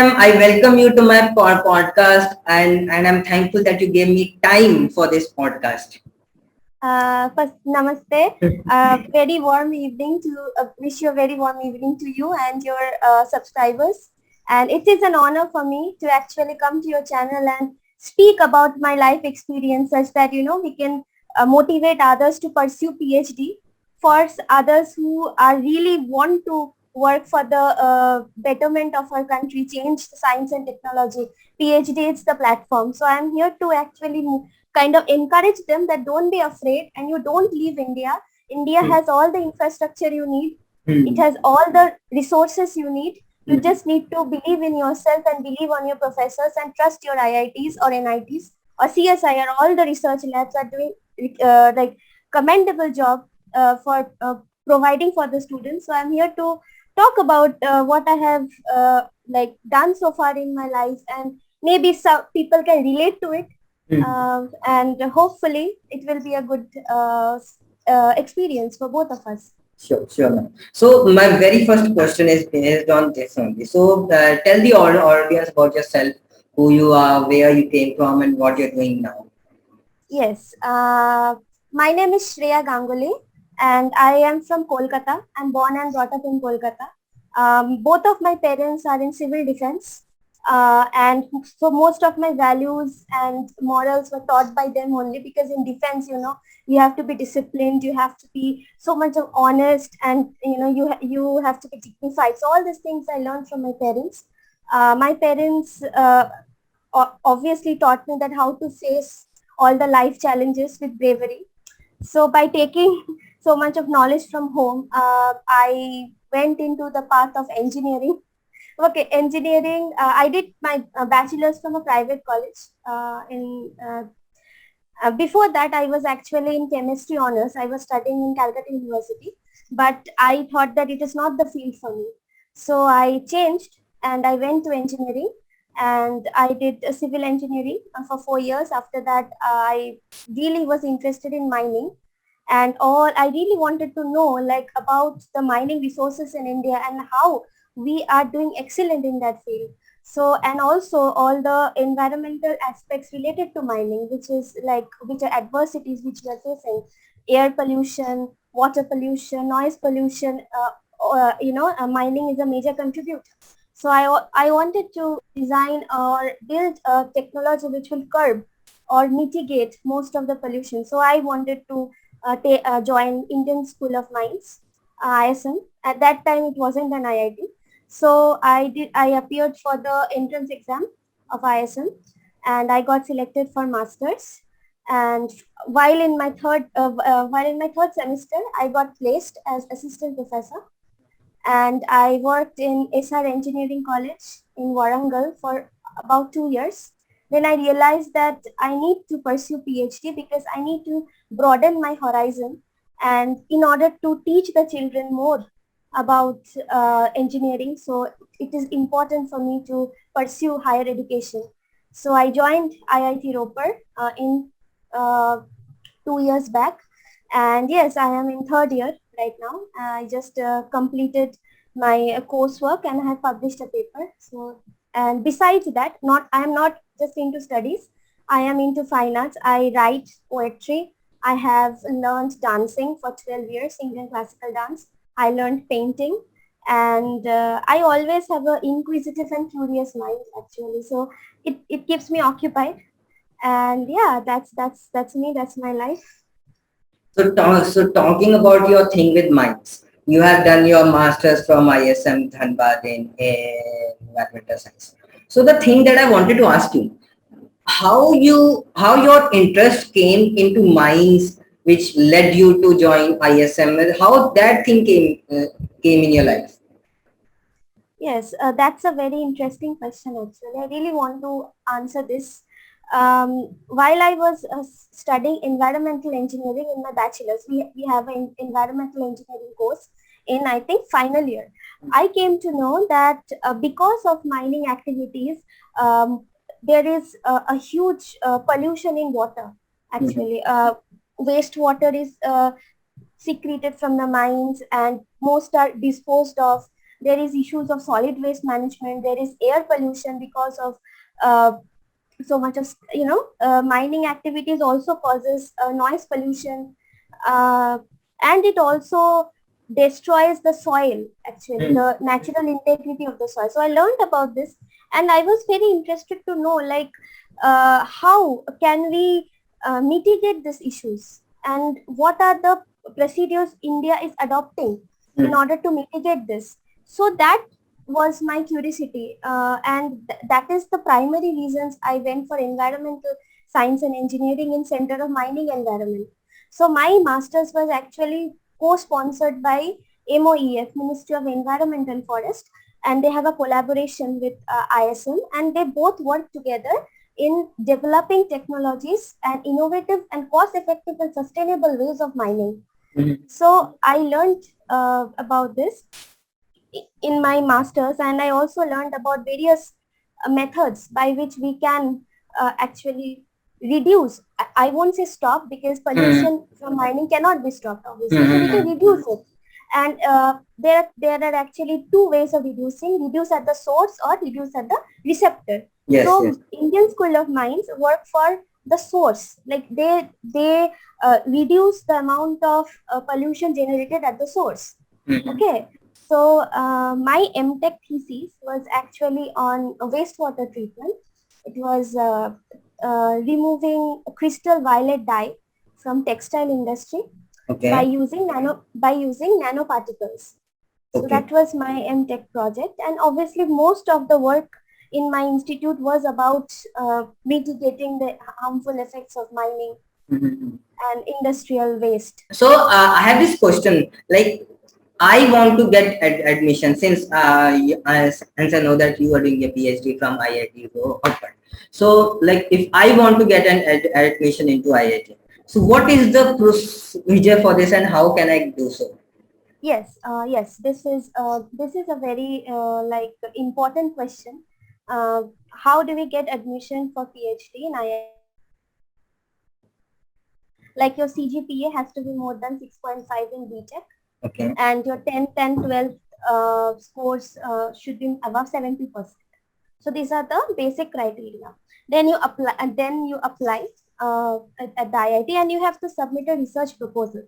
ma'am, I welcome you to my podcast, and I'm thankful that you gave me time for this podcast. First, namaste. Very warm evening to wish you a very warm evening to you and your subscribers. And it is an honor for me to actually come to your channel and speak about my life experience, such that we can motivate others to pursue PhD. For others who are really want to work for the betterment of our country, change the science and technology. PhD is the platform. So I'm here to actually kind of encourage them that don't be afraid and you don't leave India. India has all the infrastructure you need. It has all the resources you need. You just need to believe in yourself and believe on your professors and trust your IITs or NITs or CSIR. All the research labs are doing like commendable job for providing for the students. So I'm here to talk about what I have like done so far in my life, and maybe some people can relate to it. And hopefully it will be a good experience for both of us. Sure, sure, ma'am. So my very first question is based on this only. So tell the audience about yourself, who you are, where you came from, and what you're doing now. Yes, my name is Shreya Ganguly, and I am from Kolkata. I'm born and brought up in Kolkata. Both of my parents are in civil defense, and so most of my values and morals were taught by them only, because in defense, you have to be disciplined, you have to be so much of honest, and you have to be dignified. So all these things I learned from my parents. My parents obviously taught me that how to face all the life challenges with bravery. So by taking so much of knowledge from home, I went into the path of engineering. Okay, engineering. I did my bachelor's from a private college. Before that, I was actually in chemistry honors. I was studying in Calcutta University, but I thought that it is not the field for me. So I changed and I went to engineering, and I did civil engineering for 4 years. After that, I really was interested in mining, and all I really wanted to know like about the mining resources in India and how we are doing excellent in that field. So, and also all the environmental aspects related to mining, which is like which are adversities which we are facing: air pollution, water pollution, noise pollution. Mining is a major contributor. So I wanted to design or build a technology which will curb or mitigate most of the pollution. So I wanted to join Indian School of Mines, ISM. At that time, it wasn't an IIT. So I appeared for the entrance exam of ISM, and I got selected for masters. And while in my third semester, I got placed as assistant professor, and I worked in SR Engineering College in Warangal for about 2 years. Then I realized that I need to pursue PhD because I need to broaden my horizon, and in order to teach the children more about engineering, so it is important for me to pursue higher education. So I joined IIT Ropar in uh, 2 years back, and yes, I am in third year right now. I just completed my coursework and I have published a paper. So, and besides that, not I am not just into studies. I am into fine arts. I write poetry. I have learned dancing for 12 years, Indian classical dance. I learned painting, and I always have an inquisitive and curious mind actually. So it keeps me occupied. And yeah, that's me. That's my life. So talking about your thing with mines, you have done your masters from ISM Dhanbad in environmental science. So the thing that I wanted to ask you, how your interest came into mines, which led you to join ISM, and how that thing came in your life. Yes, that's a very interesting question actually. I really want to answer this. While I was studying environmental engineering in my bachelor's, we have an environmental engineering course in, I think, final year. I came to know that because of mining activities, there is a huge pollution in water actually. Wastewater is secreted from the mines, and most are disposed of. there is issues of solid waste management, there is air pollution because of uh, so much of mining activities also causes noise pollution, uh, and it also destroys the soil, actually Mm. the natural integrity of the soil. So I learned about this, and I was very interested to know, like, how can we mitigate these issues, and what are the procedures India is adopting in Mm. order to mitigate this. So that was my curiosity, and that is the primary reasons I went for environmental science and engineering in Center of Mining Environment. So my master's was actually co-sponsored by MOEF, Ministry of Environment and Forest, and they have a collaboration with ISM, and they both work together in developing technologies and innovative and cost-effective and sustainable ways of mining. Mm. So I learned about this in my master's, and I also learned about various methods by which we can actually reduce. I won't say stop, because Mm. pollution from mining cannot be stopped, obviously. So we can Mm. reduce it, and there are actually two ways of reducing: reduce at the source or reduce at the receptor. Yes, yes. So Indian School of Mines work for the source, like they reduce the amount of pollution generated at the source. Mm. Okay, so my MTech thesis was actually on wastewater treatment. It was removing crystal violet dye from textile industry Okay. by using nanoparticles. So Okay. that was my MTech project, and obviously most of the work in my institute was about mitigating the harmful effects of mining Mm. and industrial waste. So I have this question. Like, I want to get admission since since I know that you are doing a PhD from IIT Ropar. So, like, if I want to get an admission into IIT, so what is the procedure for this, and how can I do so? Yes, yes. This is a very like important question. Uh, how do we get admission for PhD in IIT? Like, your CGPA has to be more than 6.5 in BTech, Okay. and your 10th and 12th scores should be above 70%. So these are the basic criteria. Then you apply at the IIT, and you have to submit a research proposal.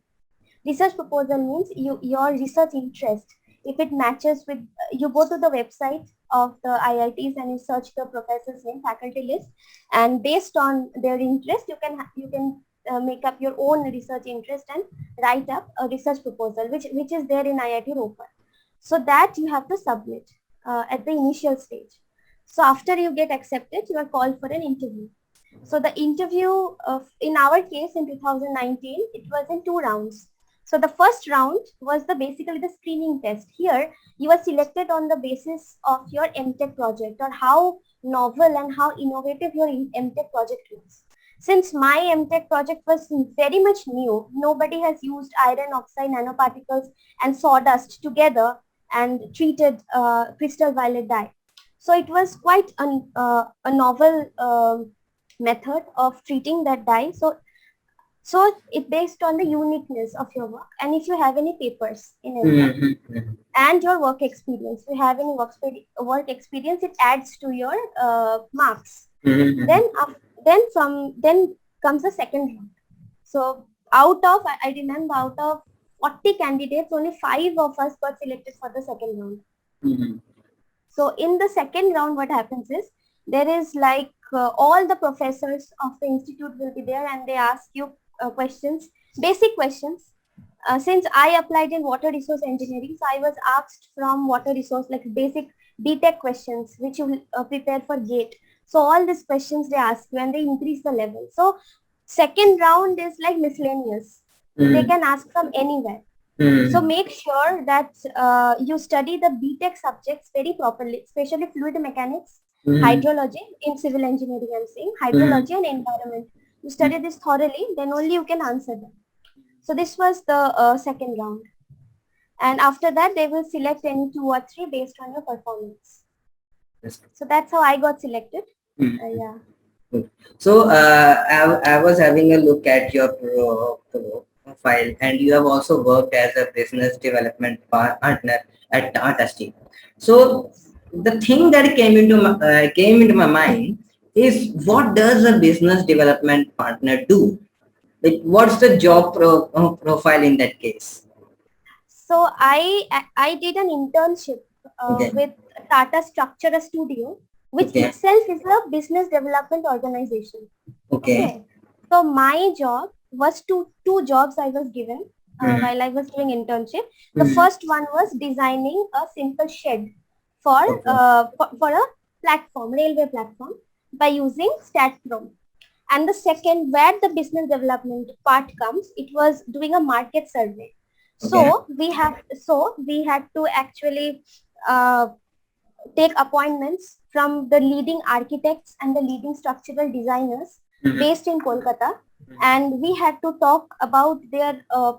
Research proposal means your research interest. If it matches with, you go to the website of the IITs and you search the professor's name, faculty list, and based on their interest, you can make up your own research interest and write up a research proposal, which is there in IIT Ropar. So that you have to submit at the initial stage. So after you get accepted, you are called for an interview. So the interview in our case in 2019, it was in 2 rounds. So the first round was basically the screening test. Here you are selected on the basis of your MTech project, or how novel and how innovative your MTech project was. Since my MTech project was very much new, nobody has used iron oxide nanoparticles and sawdust together and treated crystal violet dye. So it was quite a novel method of treating that dye. So it based on the uniqueness of your work, and if you have any papers in MTech Mm-hmm. and your work experience, if you have any work experience, it adds to your marks. Mm-hmm. Then comes the second round. So I remember, out of 40 candidates, only 5 of us got selected for the second round. Mm-hmm. So in the second round, what happens is, there is like all the professors of the institute will be there, and they ask you questions, basic questions. Since I applied in water resource engineering, so I was asked from water resource, like basic BTech questions, which you will prepare for GATE. So all these questions they ask you, and they increase the level. So second round is like miscellaneous. They Mm-hmm. can ask from anywhere. So Mm-hmm. make sure that you study the BTech subjects very properly, especially fluid mechanics, Mm-hmm. hydrology, in civil engineering I'm saying, Mm-hmm. hydrology and environment. You study this thoroughly, then only you can answer them. So this was the second round. And after that, they will select any 2 or 3 based on your performance. Yes. So that's how I got selected. Mm-hmm. Yeah. So I was having a look at your profile, and you have also worked as a business development partner at Tata Steel. So the thing that came into my mind is, what does a business development partner do? Like, what's the job profile in that case? So I did an internship Okay. with Tata Structure Studio, which Okay. itself is a business development organization. Okay. Okay. So my job was two jobs I was given Mhm. while I was doing internship. The Mhm. first one was designing a simple shed for Okay. for a platform, railway platform, by using StatPro. And the second, where the business development part comes, it was doing a market survey. Okay. So we had to actually uh, take appointments from the leading architects and the leading structural designers Mhm. based in Kolkata. And we had to talk about their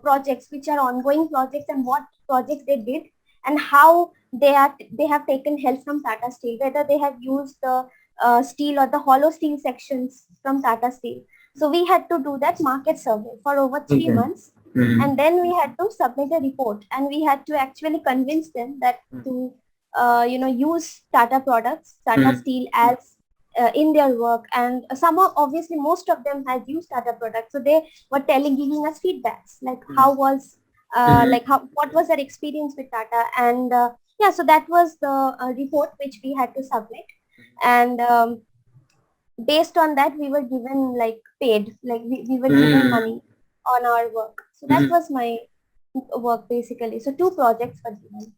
projects, which are ongoing projects, and what projects they did, and how they have taken help from Tata Steel, whether they have used the steel or the hollow steel sections from Tata Steel. So we had to do that market survey for over 3 months, Mhm. and then we had to submit a report, and we had to actually convince them that to use Tata products, Tata Mhm. Steel as in their work. And some of, obviously most of them had used Tata products, so they were giving us feedbacks like how was Mhm. what was their experience with Tata. And yeah, so that was the report which we had to submit. And based on that, we were given like paid, like we were given Mhm. money on our work. So that Mhm. was my work basically. So two projects were given.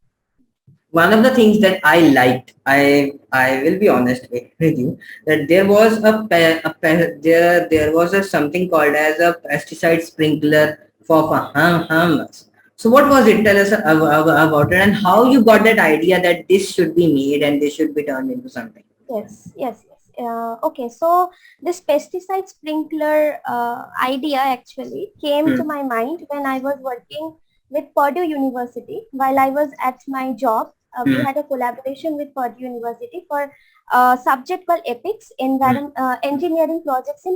One of the things that I liked, I will be honest with you, that there was there was a something called as a pesticide sprinkler for farmers. So what was it? Tell us about it, and how you got that idea that this should be made and this should be turned into something. Yes, yes, yes. Okay, so this pesticide sprinkler idea actually came to Hmm. my mind when I was working with Purdue University. While I was at my job, we Hmm. had a collaboration with Purdue University for a subject called Epics, Hmm. engineering projects in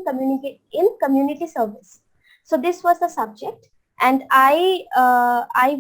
community service. So this was the subject, and I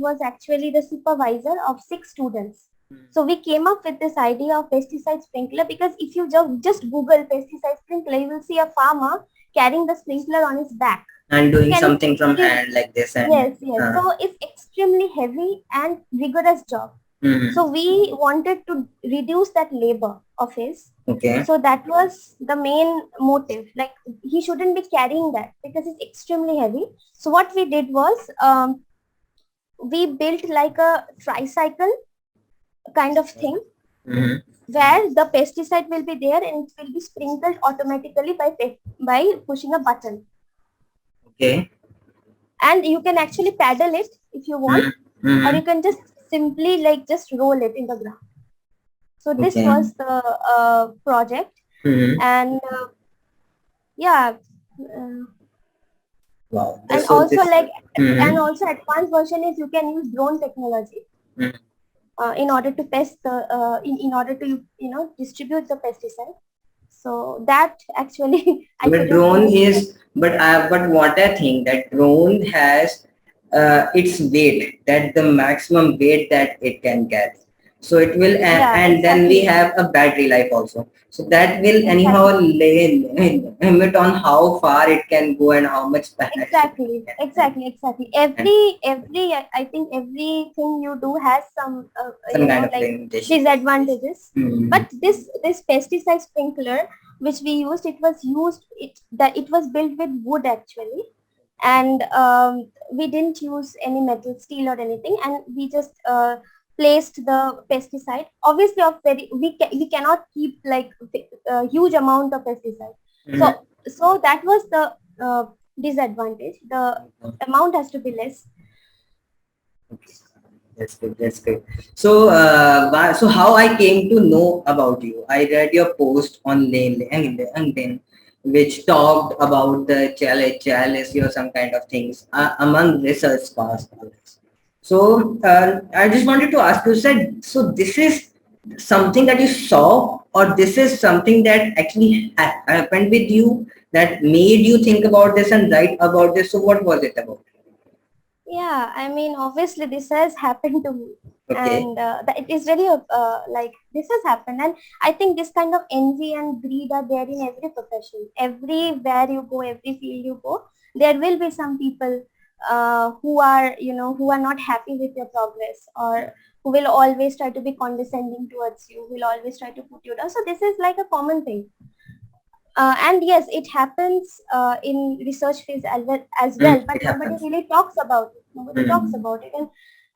was actually the supervisor of 6 students. So we came up with this idea of pesticide sprinkler, because if you just Google pesticide sprinkler, you will see a farmer carrying the sprinkler on his back. And So doing can you something from please? hand like this, and Yes, yes. So it's extremely heavy and rigorous job. hmm. So we wanted to reduce that labor of his. Okay. So that was the main motive. Like, he shouldn't be carrying that because it's extremely heavy. So what we did was, we built like a tricycle kind of thing, Hmm. where the pesticide will be there and it will be sprinkled automatically by pushing a button. Okay. And you can actually paddle it if you want, or Hmm. you can just simply like just roll it in the ground. So this Okay. was the project. Hmm. And yeah, uh, Wow. and So also this. like, and Hmm. also advanced version is you can use drone technology in order to pest the in order to distribute the pesticide. So that actually I But couldn't drone finish it. is, but what I think that drone has its weight, that the maximum weight that it can carry. So it will, Yeah, and then we exactly. have a battery life also. So that will anyhow Exactly. limit on how far it can go and how much battery it Exactly. can carry. Exactly. And Every I think everything you do has some some kind of like limitation. disadvantages. Hmm. But this pesticide sprinkler which we used, it was built with wood actually. And we didn't use any metal, steel or anything, and we just placed the pesticide. Obviously, of very we cannot keep like a huge amount of pesticide. Hmm. So that was the disadvantage. The amount has to be less. Okay. That's good. That's good. So, so how I came to know about you? I read your post on LinkedIn, which talked about the chalice or some kind of things among research scholars. So, I just wanted to ask you, said, so this is something that you saw, or this is something that actually happened with you that made you think about this and write about this? So, what was it about? Yeah, I mean, obviously this has happened to me, Okay. and it is really like this has happened, and I think this kind of envy and greed are there in every profession. Everywhere you go, every field you go, there will be some people who are, who are not happy with your progress, or who will always try to be condescending towards you, who will always try to put you down. So this is like a common thing. And yes, it happens in research phase as well, but It nobody happens. really talks about it. Nobody talks Mm. about it,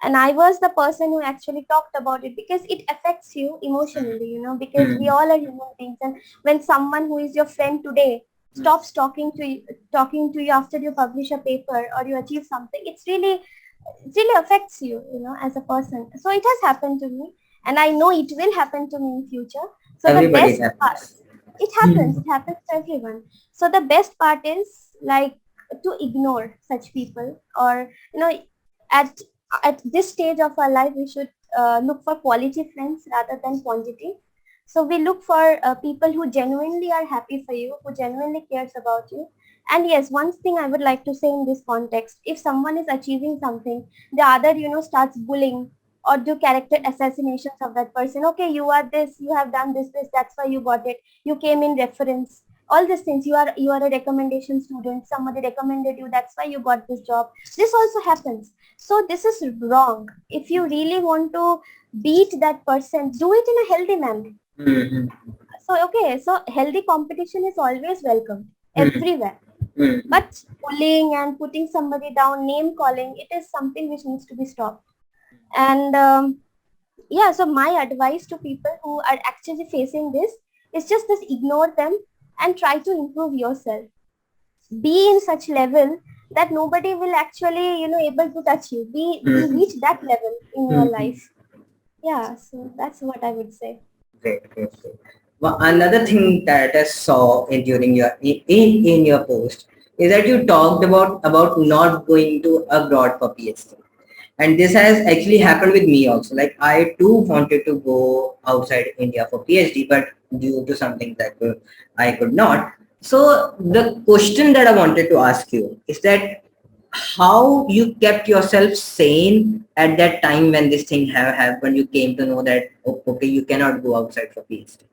and I was the person who actually talked about it because it affects you emotionally, because we Mm. all are human beings, and when someone who is your friend today stops talking to you after you publish a paper or you achieve something, it really affects you, as a person. So it has happened to me, and I know it will happen to me in future. So the Everybody it best part, happens. it happens. It happens to everyone. So the best part is like to ignore such people, or at at this stage of our life, we should look for quality friends rather than quantity. So we look for people who genuinely are happy for you, who genuinely cares about you. And yes, one thing I would like to say in this context: if someone is achieving something, the other starts bullying or do character assassinations of that person. Okay, you are this, you have done this, that's why you got it, you came in reference, all these things, you are a recommendation student, somebody recommended you, that's why you got this job. This also happens. So this is wrong. If you really want to beat that person, do it in a healthy manner. Mm. So okay, so healthy competition is always welcome Mm. everywhere, Mm. but bullying and putting somebody down, name calling, it is something which needs to be stopped. And yeah, so my advice to people who are actually facing this is just this: ignore them and try to improve yourself. Be in such level that nobody will actually able to touch you. Be Mm. reach that level in your Mm. life. Yeah, so that's what I would say. Great, great, great. Well, another thing that I saw in during your in your post is that you talked about not going to abroad for PhD, and this has actually happened with me also. Like I too wanted to go outside India for PhD, but due to something that I could not. So the question that I wanted to ask you is that how you kept yourself sane at that time when this thing have happened. You came to know that okay, you cannot go outside for PhD.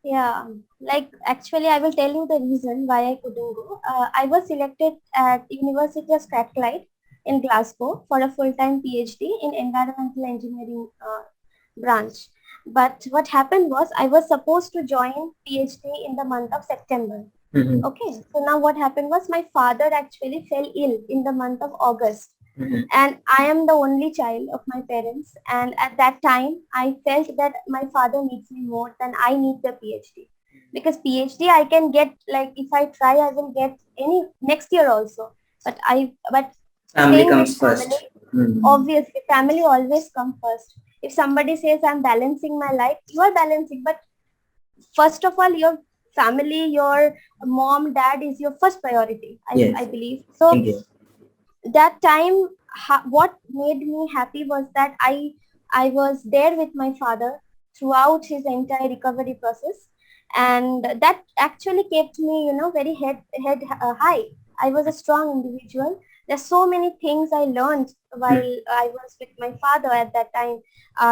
Yeah, like actually, I will tell you the reason why I couldn't go. I was selected at University of Strathclyde in Glasgow for a full-time PhD in environmental engineering branch. But what happened was I was supposed to join PhD in the month of September. Mm-hmm. Okay, so now what happened was my father actually fell ill in the month of August, Mm-hmm. and I am the only child of my parents. And at that time, I felt that my father needs me more than I need the PhD, because PhD I can get, like if I try, I will get any next year also. But Family staying with comes family, first. Mm-hmm. obviously family always come first. If somebody says I'm balancing my life, you are balancing, but first of all, your family, your mom, dad is your first priority. I Yes. believe so. Thank you. That time, what made me happy was that I was there with my father throughout his entire recovery process, and that actually kept me very head high. I was a strong individual. There's so many things I learned while I was with my father at that time,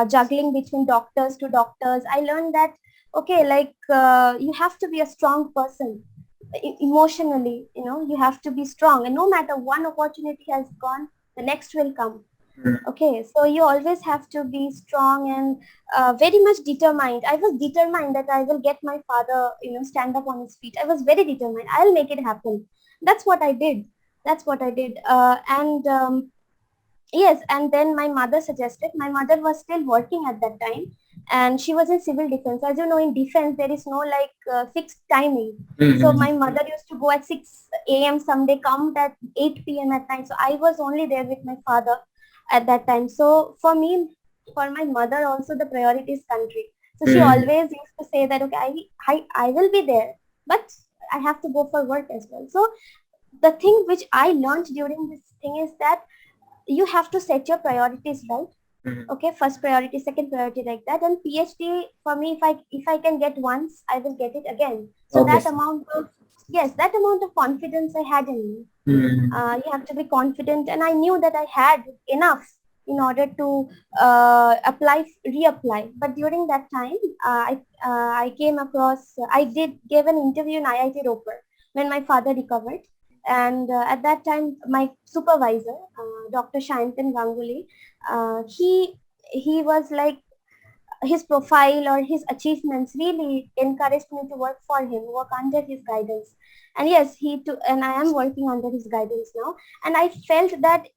juggling between doctors to doctors. I learned that okay, like you have to be a strong person emotionally. You have to be strong, and no matter one opportunity has gone, the next will come. Mm-hmm. Okay, so you always have to be strong and very much determined. I was determined that I will get my father stand up on his feet. I was very determined, I'll make it happen. That's what I did. And Yes, and then my mother suggested. My mother was still working at that time, and she was in civil defense. As you know, in defense there is no like fixed timing. So Mm-hmm. my mother used to go at 6 a.m. someday, come at 8 p.m. at night. So I was only there with my father at that time. So for me, for my mother also, the priority is country. So she Mm-hmm. always used to say that okay, I will be there, but I have to go for work as well. So the thing which I learned during this thing is that you have to set your priorities right. Mm-hmm. Okay, first priority, second priority, like that. And PhD for me, if I can get once, I will get it again. So that Obviously. amount of yes, that amount of confidence I had in me. Hmm. You have to be confident, and I knew that I had enough in order to reapply. But during that time, I came across, I did give an interview in IIT Ropar when my father recovered. And at that time, my supervisor, Dr. Chandan Ganguly, he was like, his profile or his achievements really encouraged me to work for him, work under his guidance. And yes, he too, and I am working under his guidance now. And I felt that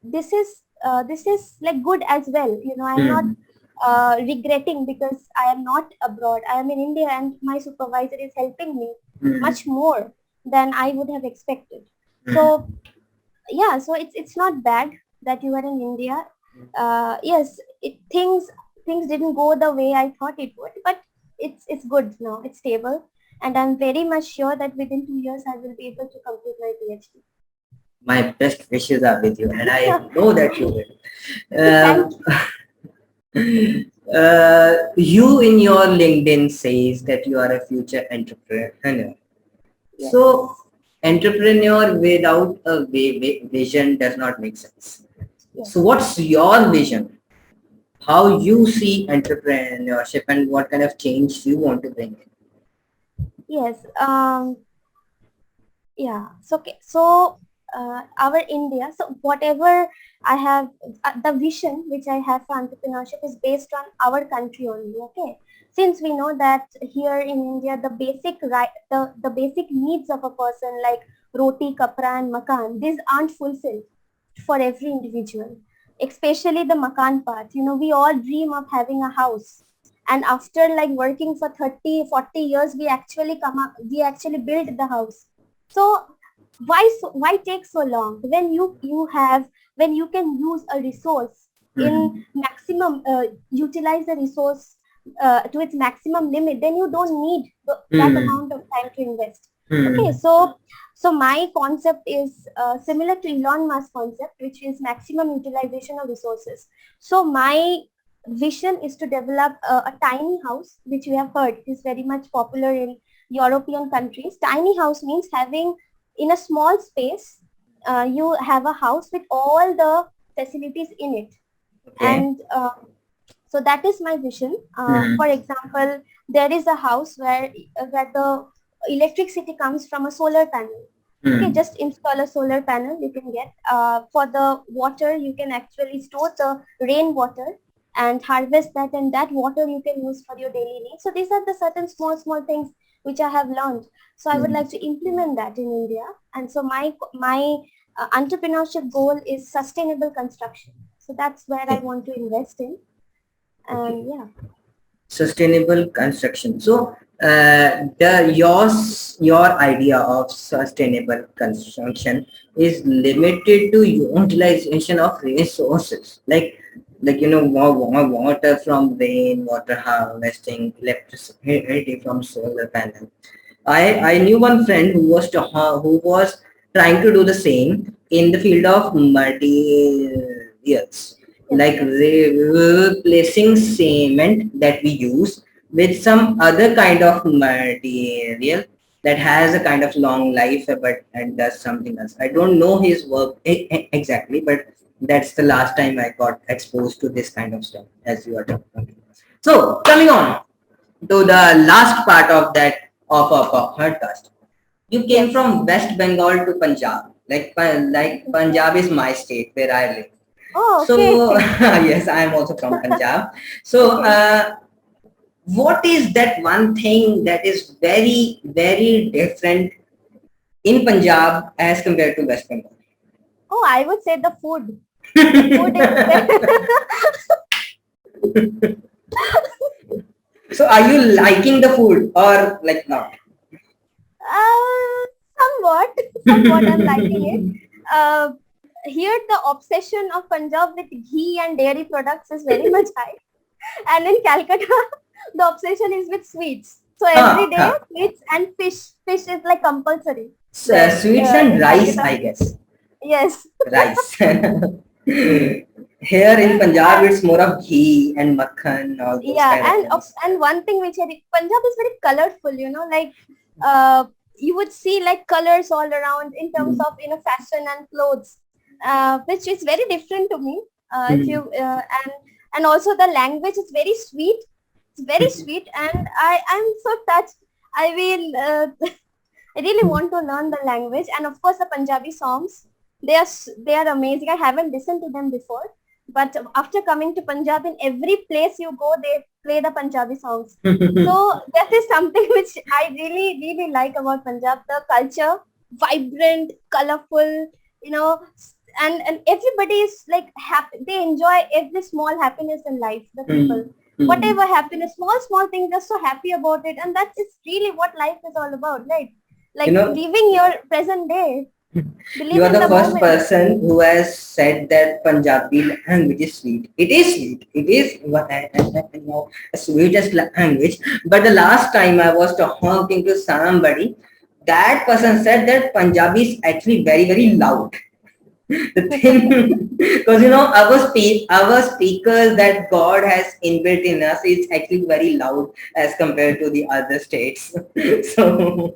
this is like good as well. I'm not Hmm. regretting because I am not abroad. I am in India, and my supervisor is helping me Hmm. much more than I would have expected. Hmm. So yeah, so it's not bad that you are in India. Yes, things didn't go the way I thought it would, but it's good now, it's stable, and I'm very much sure that within 2 years I will be able to complete my PhD. My best wishes are with you, and I know that you will. Thank you. You in your LinkedIn says that you are a future entrepreneur. Yes, So, entrepreneur without a vision does not make sense. So, yes, what's your vision? How you see entrepreneurship and what kind of change you want to bring in? yes. Yeah, so okay, so our India, so whatever I have, the vision which I have for entrepreneurship is based on our country only. Okay, since we know that here in India the basic right, the basic needs of a person like roti, kapra and makan, these aren't fulfilled for every individual, especially the makan part. We all dream of having a house, and after like working for 30-40 years, we actually build the house. So why take so long when when you can use a resource in Hmm. maximum, utilize the resource to its maximum limit, then you don't need that Hmm. amount of time to invest. Okay, Hmm. so my concept is similar to Elon Musk concept, which is maximum utilization of resources. So my vision is to develop a tiny house, which we have heard is very much popular in European countries. Tiny house means having, in a small space, you have a house with all the facilities in it. Okay. And so that is my vision. For Hmm. example, there is a house where the electricity comes from a solar panel. Okay, Hmm. just install a solar panel. You can get for the water. You can actually store the rainwater and harvest that, and that water you can use for your daily needs. So these are the certain small things which I have learned. So I would Hmm. like to implement that in India. And so my entrepreneurship goal is sustainable construction. So that's where I Okay. want to invest in. Okay. And yeah, Sustainable construction. So, your idea of sustainable construction is limited to utilization of resources, water from rain, water harvesting, electricity from solar panel. I knew one friend who was trying to do the same in the field of materials, yes, like yes, replacing cement that we use with some other kind of material that has a kind of long life, but and does something else. I don't know his work exactly, but that's the last time I got exposed to this kind of stuff as you are talking. So coming on to the last part of that of our podcast. You came yes. from West Bengal to Punjab. Like Punjab is my state where I live. Oh, okay. So yes, I am also from Punjab. So Okay. what is that one thing that is very different in Punjab as compared to West Bengal? Oh, I would say the food. The food is So are you liking the food or like not? uh, somewhat, somewhat I'm liking it. Uh, Here the obsession of Punjab with ghee and dairy products is very much high. And in Calcutta, the obsession is with sweets. So every Huh, day, huh. sweets and fish. Fish is like compulsory there Sweets and in rice, Calcutta. I guess. Yes. Rice. Here in Punjab, it's more of ghee and makhan, all those Yeah, kind of things. and one thing which Punjab is very colorful, like uh, you would see like colors all around in terms Mm. of fashion and clothes, which is very different to me. If you Mm. and also the language is very sweet. It's very sweet, and I'm so touched. I will I really want to learn the language, and of course the Punjabi songs. They are amazing. I haven't listened to them before, but after coming to Punjab, in every place you go, they play the Punjabi songs. So that is something which I really like about Punjab. The culture, vibrant, colorful, you know, and everybody is like happy. They enjoy every small happiness in life. The people, Mm. Mm. whatever happiness, small things, they're so happy about it, and that is really what life is all about, right? You Like know, living your present day, you believe are in the the first moment. person who has said that Punjabi language is sweet. It is sweet. It is a sweetest language. But the last time I was talking to somebody, that person said that Punjabi is actually very loud. The thing, because our speakers that God has inbuilt in us is actually very loud as compared to the other states. So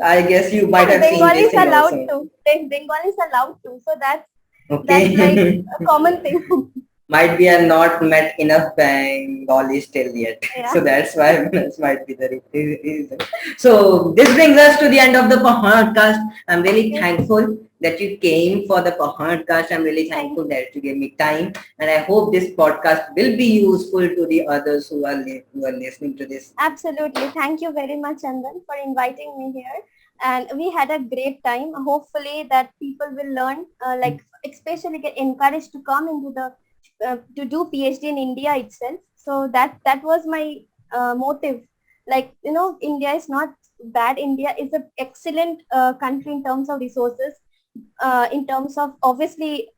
I guess you might And have seen this Bengalis thing are loud also. too. Bengalis are loud too. So that's like Okay. a common thing. Might be I have not met enough Bengalis till yet. Yeah. So that's why this might be the reason. So this brings us to the end of the podcast. I'm really Okay. thankful that you came for the podcast. I'm really Thank thankful you. that you gave me time. And I hope this podcast will be useful to the others who are listening to this. Absolutely. Thank you very much, Chandan, for inviting me here. And we had a great time. Hopefully that people will learn, like especially get encouraged to come into the to do PhD in India itself. So that was my motive. Like India is not bad. India is an excellent country in terms of resources, in terms of obviously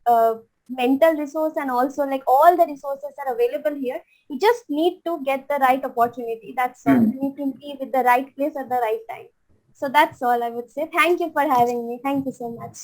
mental resource, and also like all the resources are available here. You just need to get the right opportunity. That's all. Hmm. You need to be with the right place at the right time. So that's all I would say. Thank you for having me. Thank you so much.